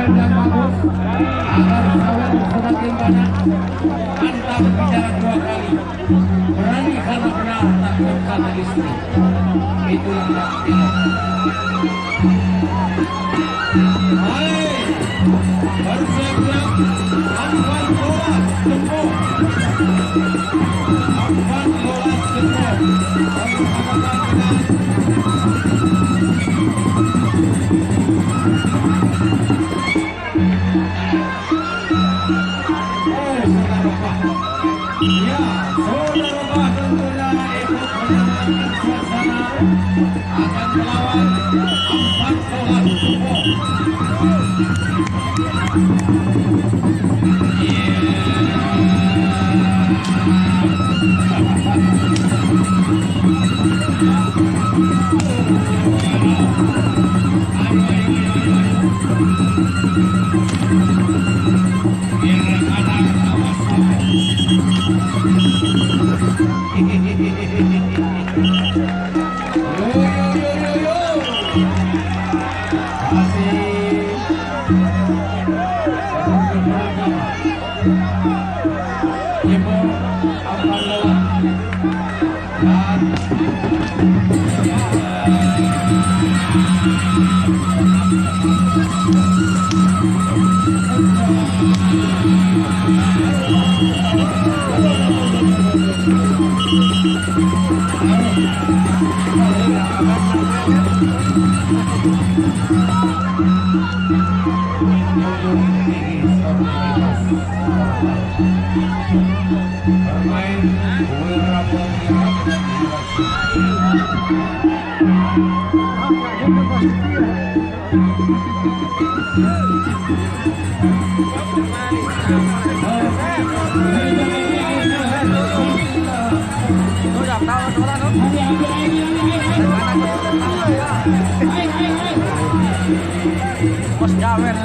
sawer yang bagus agar sawer semakin banyak. Anta berbicara 2 kali, berani karena benar, takut karena istri. Itulah takdir. Hai, baru saya bilang Ampan bola tempuh, Ampan bola tempuh. Ya, saudara Pak tentunya ikut menenangkan suasana akan melawan Ampan bola tempuh. Bos Jawer.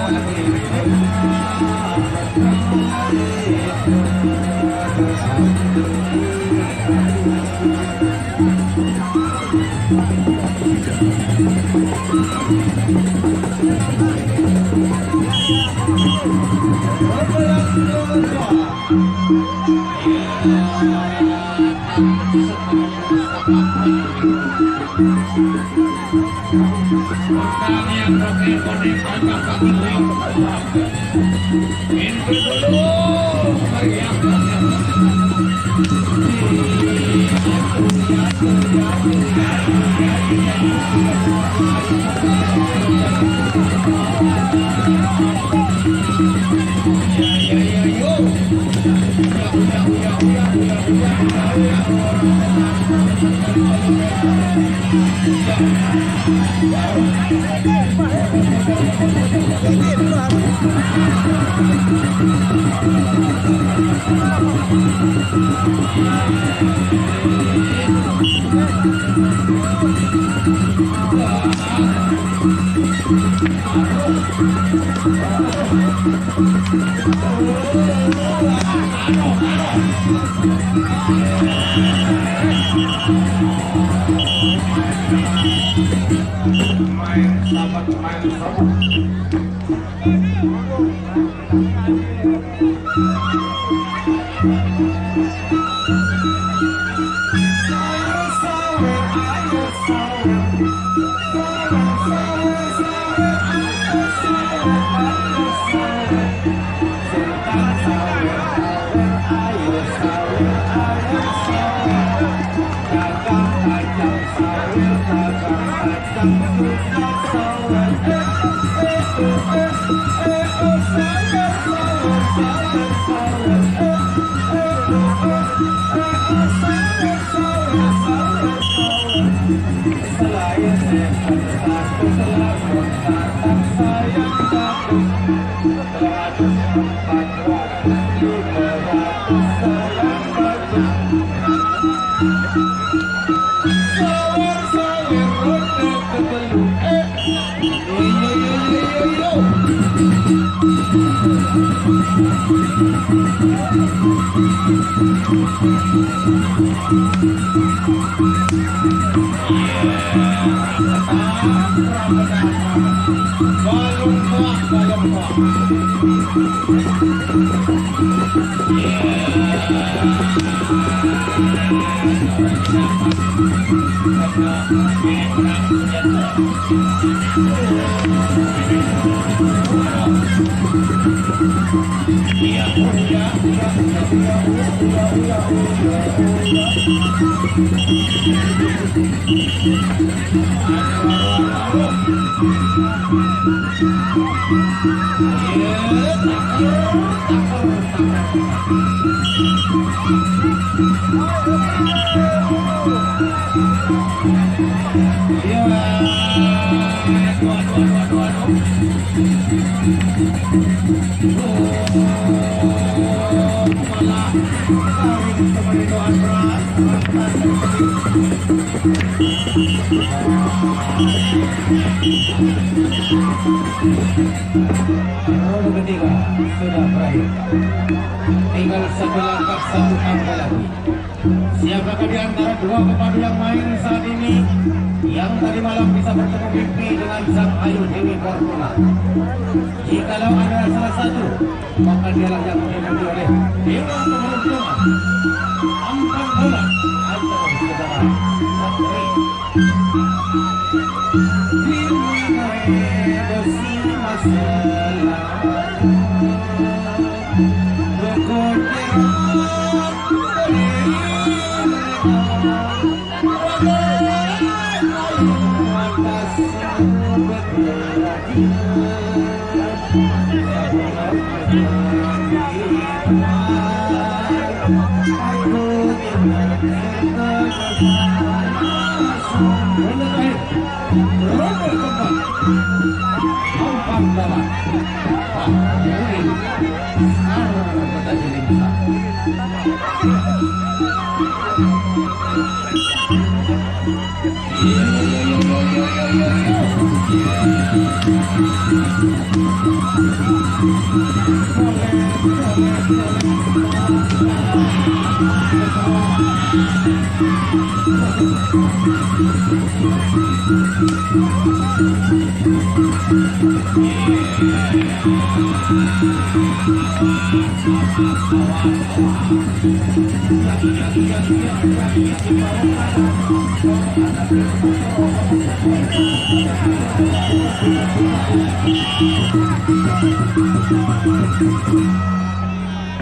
Balung Ronde ketiga sudah berakhir. Tinggal satu langkah, satu angka lagi. Siapakah di antara dua pemandu yang main saat ini yang tadi malam bisa bertemu mimpi dengan sang Ayu Dewi Fortuna? Jikalau ada salah satu, maka dialah yang diikuti oleh Dewa Keberuntungan, Ampang Bola atau saudara Satri.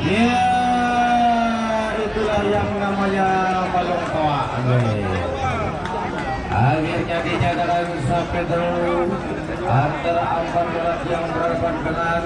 Ya, itulah yang namanya balong toa. Akhirnya dinyatakan sampai terus antara Ampang Bola yang berhadapan dengan